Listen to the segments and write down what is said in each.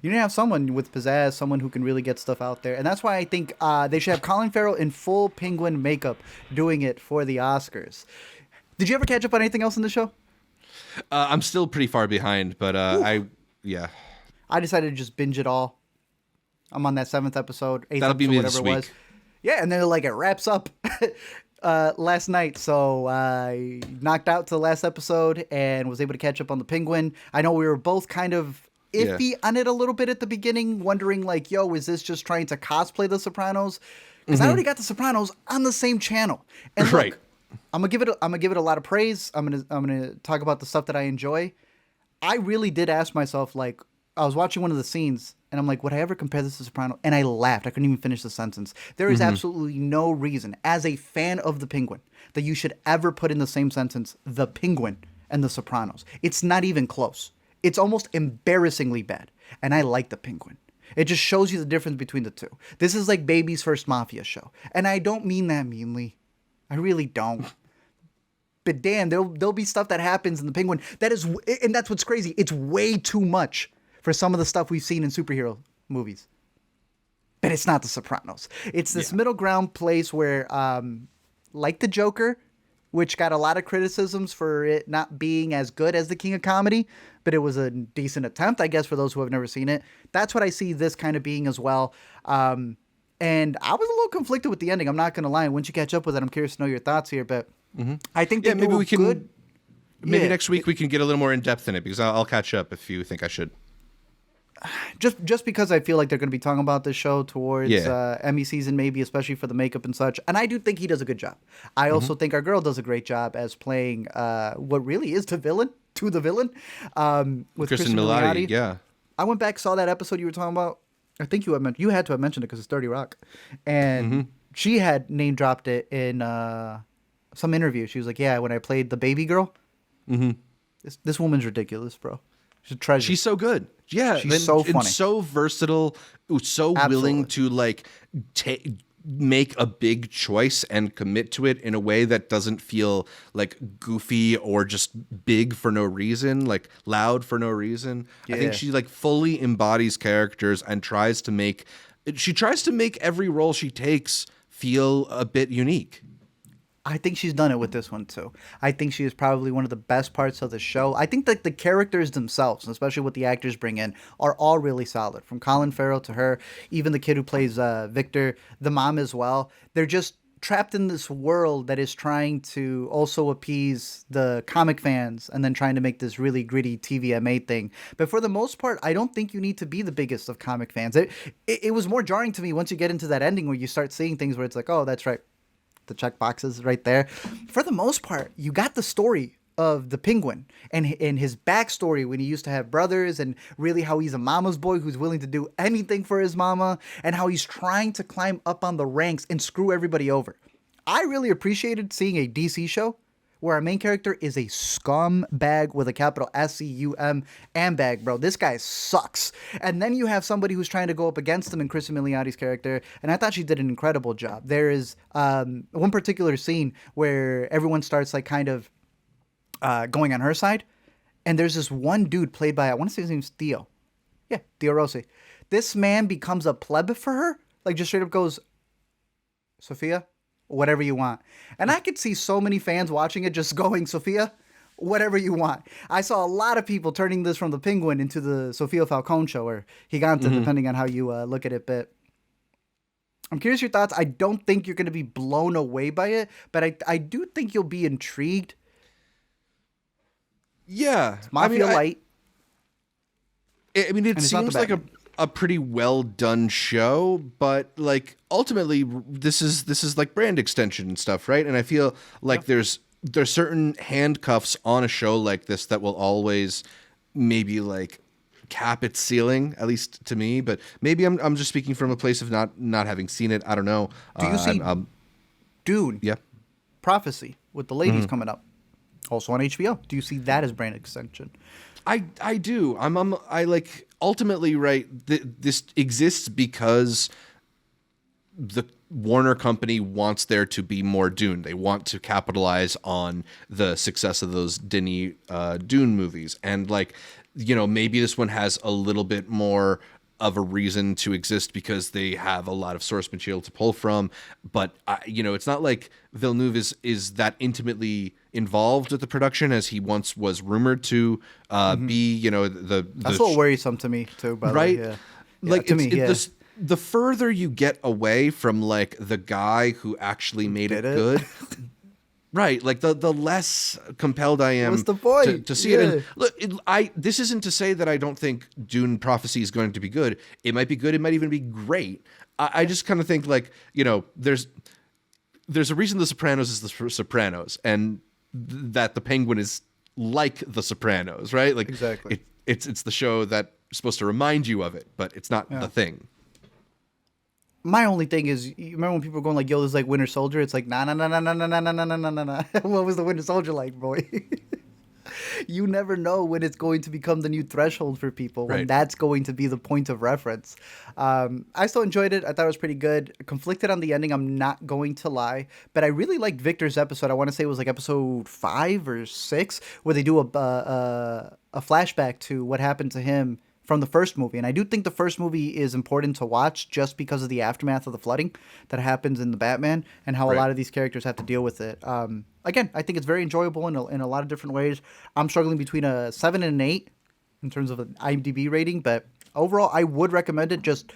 You need to have someone with pizzazz, someone who can really get stuff out there. And that's why I think they should have Colin Farrell in full penguin makeup doing it for the Oscars. Did you ever catch up on anything else in the show? I'm still pretty far behind, but yeah. I decided to just binge it all. I'm on that 7th episode, 8th That'll be episode, me whatever this it week. was. Yeah, and then like it wraps up last night. So I knocked out to the last episode and was able to catch up on the Penguin. I know we were both kind of iffy on it a little bit at the beginning, wondering like, yo, is this just trying to cosplay The Sopranos? Because I already got The Sopranos on the same channel. And look, Right. I'm gonna give it a lot of praise. I'm gonna talk about the stuff that I enjoy. I really did ask myself, like, I was watching one of the scenes and I'm like, would I ever compare this to Soprano? And I laughed. I couldn't even finish the sentence. There is absolutely no reason, as a fan of the Penguin, that you should ever put in the same sentence the Penguin and the Sopranos. It's not even close. It's almost embarrassingly bad. And I like the Penguin. It just shows you the difference between the two. This is like Baby's first Mafia show. And I don't mean that meanly. I really don't. But damn, there'll be stuff that happens in the Penguin that is, and that's what's crazy. It's way too much for some of the stuff we've seen in superhero movies. But it's not The Sopranos. It's this middle ground place where, like the Joker, which got a lot of criticisms for it not being as good as the King of Comedy, but it was a decent attempt, I guess, for those who have never seen it. That's what I see this kind of being as well. And I was a little conflicted with the ending. I'm not going to lie. Once you catch up with it, I'm curious to know your thoughts here. But I think they maybe we can. good. Maybe next week we can get a little more in depth in it because I'll catch up if you think I should. Just because I feel like they're going to be talking about this show towards Emmy season, maybe, especially for the makeup and such. And I do think he does a good job. I also think our girl does a great job as playing what really is the villain, with Kristen Milioti. Yeah. I went back, saw that episode you were talking about. I think you had to have mentioned it because it's 30 Rock. And she had name dropped it in some interview. She was like, yeah, when I played the baby girl. This woman's ridiculous, bro. She's a treasure. She's so good. Yeah, she's so funny, and so versatile, so willing to like make a big choice and commit to it in a way that doesn't feel like goofy or just big for no reason, like loud for no reason. I think she like fully embodies characters and tries to make every role she takes feel a bit unique. I think she's done it with this one too. I think she is probably one of the best parts of the show. I think that the characters themselves, especially what the actors bring in, are all really solid. From Colin Farrell to her, even the kid who plays Victor, the mom as well. They're just trapped in this world that is trying to also appease the comic fans and then trying to make this really gritty TVMA thing. But for the most part, I don't think you need to be the biggest of comic fans. It was more jarring to me once you get into that ending where you start seeing things where it's like, oh, that's right. The check boxes right there. For the most part, you got the story of the Penguin and his backstory when he used to have brothers and really how he's a mama's boy who's willing to do anything for his mama and how he's trying to climb up on the ranks and screw everybody over. I really appreciated seeing a DC show where our main character is a scumbag with a capital SCUM and bag, bro. This guy sucks. And then you have somebody who's trying to go up against him in Kristen Miliotti's character, and I thought she did an incredible job. There is one particular scene where everyone starts like kind of going on her side, and there's this one dude played by, I want to say his name's Theo. Yeah, Theo Rossi. This man becomes a pleb for her, like just straight up goes, Sophia, whatever you want. And I could see so many fans watching it just going, Sophia, whatever you want. I saw a lot of people turning this from the Penguin into the Sophia Falcone show or Gigante, depending on how you look at it. But I'm curious your thoughts. I don't think you're going to be blown away by it, but I do think you'll be intrigued. Yeah. It's Mafia light. It seems like a pretty well done show, but like ultimately this is like brand extension and stuff, right? And I feel like there's certain handcuffs on a show like this that will always maybe like cap its ceiling, at least to me. But maybe I'm just speaking from a place of not having seen it. I don't know. Do you see Dune? Yeah. Prophecy with the ladies coming up, also on HBO. Do you see that as brand extension? I do. I like ultimately, right. This exists because the Warner Company wants there to be more Dune. They want to capitalize on the success of those Denis Dune movies. And like, you know, maybe this one has a little bit more of a reason to exist because they have a lot of source material to pull from. But, you know, it's not like Villeneuve is that intimately involved with the production as he once was rumored to be, you know, That's a little worrisome to me too, by the way. right? Yeah. Like to me, yeah. The further you get away from like the guy who actually made it good, right? Like the less compelled I am What's the point? to see it. And look, this isn't to say that I don't think Dune Prophecy is going to be good. It might be good. It might even be great. I just kind of think like, you know, there's a reason The Sopranos is The Sopranos, and that The Penguin is like The Sopranos, right? Like exactly. It's the show that's supposed to remind you of it, but it's not the thing. My only thing is, you remember when people were going like, "Yo, this is like Winter Soldier"? It's like, nah. What was the Winter Soldier like, boy? You never know when it's going to become the new threshold for people, when that's going to be the point of reference. I still enjoyed it. I thought it was pretty good. Conflicted on the ending, I'm not going to lie. But I really liked Victor's episode. I want to say it was like episode 5 or 6, where they do a flashback to what happened to him from the first movie. And I do think the first movie is important to watch just because of the aftermath of the flooding that happens in the Batman and how a lot of these characters have to deal with it. Again, I think it's very enjoyable in a lot of different ways. I'm struggling between a 7 and an 8 in terms of an IMDb rating, but overall, I would recommend it. Just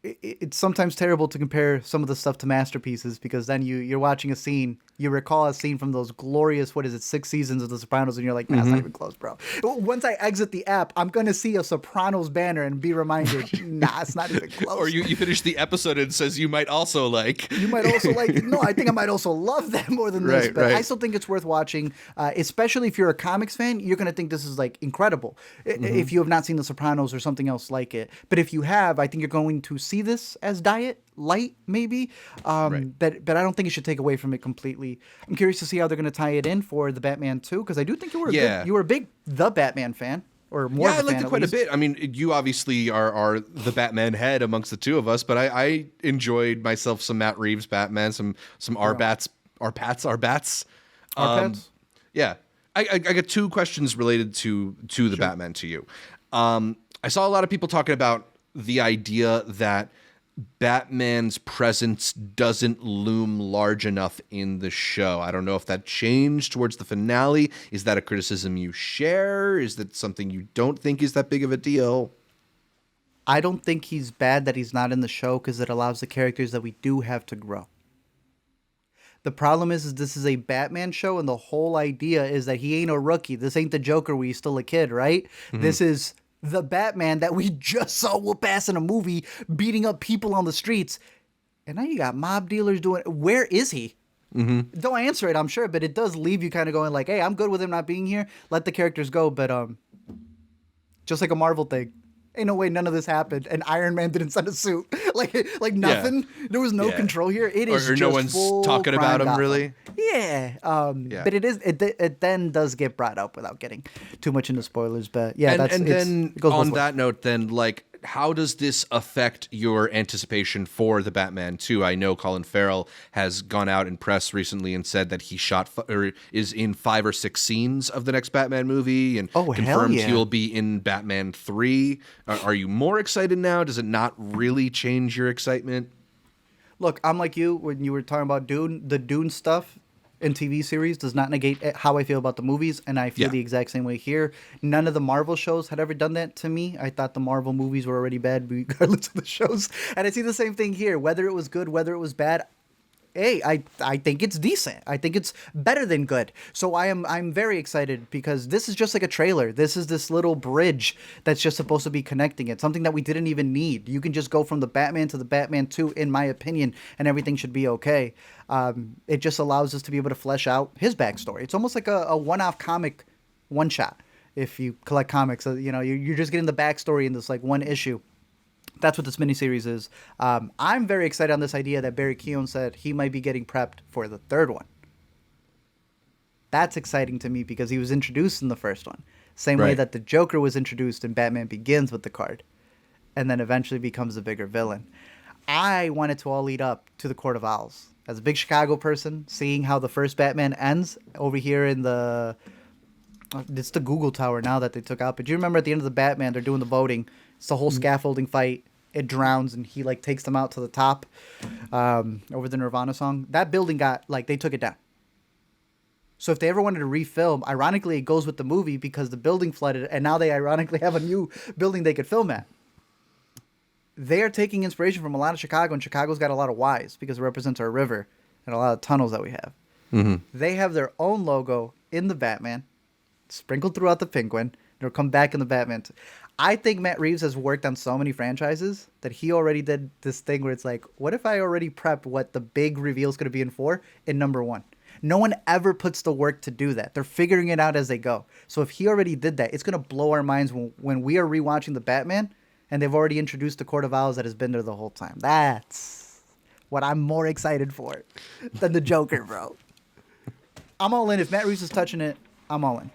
it's sometimes terrible to compare some of the stuff to masterpieces, because then you're watching a scene, you recall a scene from those glorious, 6 seasons of The Sopranos, and you're like, nah, it's not even close, bro. Once I exit the app, I'm going to see a Sopranos banner and be reminded, nah, it's not even close. Or you finish the episode and it says you might also like. You might also like, no, I think I might also love that more than this, but I still think it's worth watching, especially if you're a comics fan. You're going to think this is like incredible if you have not seen The Sopranos or something else like it. But if you have, I think you're going to see this as diet light, maybe, but I don't think it should take away from it completely. I'm curious to see how they're going to tie it in for the Batman 2, because I do think you were a big The Batman fan, or more. Yeah, I liked it quite a bit. I mean, you obviously are the Batman head amongst the two of us, but I enjoyed myself some Matt Reeves Batman, some Arbats. Yeah, I got 2 questions related to the Batman to you. I saw a lot of people talking about the idea that Batman's presence doesn't loom large enough in the show. I don't know if that changed towards the finale. Is that a criticism you share? Is that something you don't think is that big of a deal? I don't think he's bad that he's not in the show, because it allows the characters that we do have to grow. The problem is this is a Batman show, and the whole idea is that he ain't a rookie. This ain't the Joker where he's still a kid, right? This is the Batman that we just saw whoop ass in a movie, beating up people on the streets. And now you got mob dealers doing... Where is he? Don't answer it, I'm sure, but it does leave you kind of going like, hey, I'm good with him not being here. Let the characters go, but just like a Marvel thing. Ain't no way none of this happened, and Iron Man didn't send a suit. like nothing. Yeah. There was no control here. It is or just no one's talking about him, really. Yeah. But it then does get brought up without getting too much into spoilers. But yeah, and then on that note, then like, how does this affect your anticipation for the Batman 2? I know Colin Farrell has gone out in press recently and said that he is in 5 or 6 scenes of the next Batman movie, and confirmed he will be in Batman 3. Are you more excited now? Does it not really change your excitement? Look, I'm like you when you were talking about Dune. The Dune stuff in TV series does not negate how I feel about the movies, and I feel the exact same way here. None of the Marvel shows had ever done that to me. I thought the Marvel movies were already bad regardless of the shows, and I see the same thing here. Whether it was good, whether it was bad, hey, I think it's decent. I think it's better than good. So I'm very excited, because this is just like a trailer. This is this little bridge that's just supposed to be connecting it. Something that we didn't even need. You can just go from the Batman to the Batman 2, in my opinion, and everything should be okay. It just allows us to be able to flesh out his backstory. It's almost like a one-off comic, one-shot. If you collect comics, you're just getting the backstory in this like one issue. That's what this miniseries is. I'm very excited on this idea that Barry Keoghan said he might be getting prepped for the 3rd one. That's exciting to me, because he was introduced in the first one. Same way that the Joker was introduced in Batman Begins with the card, and then eventually becomes a bigger villain. I want it to all lead up to the Court of Owls. As a big Chicago person, seeing how the first Batman ends over here in the... It's the Google Tower now that they took out. But do you remember at the end of the Batman, they're doing the voting. It's the whole scaffolding fight. It drowns, and he, like, takes them out to the top over the Nirvana song. That building got, like, they took it down. So if they ever wanted to refilm, ironically, it goes with the movie because the building flooded, and now they ironically have a new building they could film at. They are taking inspiration from a lot of Chicago, and Chicago's got a lot of Ys because it represents our river and a lot of tunnels that we have. Mm-hmm. They have their own logo in the Batman, sprinkled throughout the Penguin. It'll come back in the Batman. I think Matt Reeves has worked on so many franchises that he already did this thing where it's like, what if I already prepped what the big reveal is going to be in 4 in number 1? No one ever puts the work to do that. They're figuring it out as they go. So if he already did that, it's going to blow our minds when we are rewatching the Batman and they've already introduced the Court of Owls that has been there the whole time. That's what I'm more excited for than the Joker, bro. I'm all in. If Matt Reeves is touching it, I'm all in.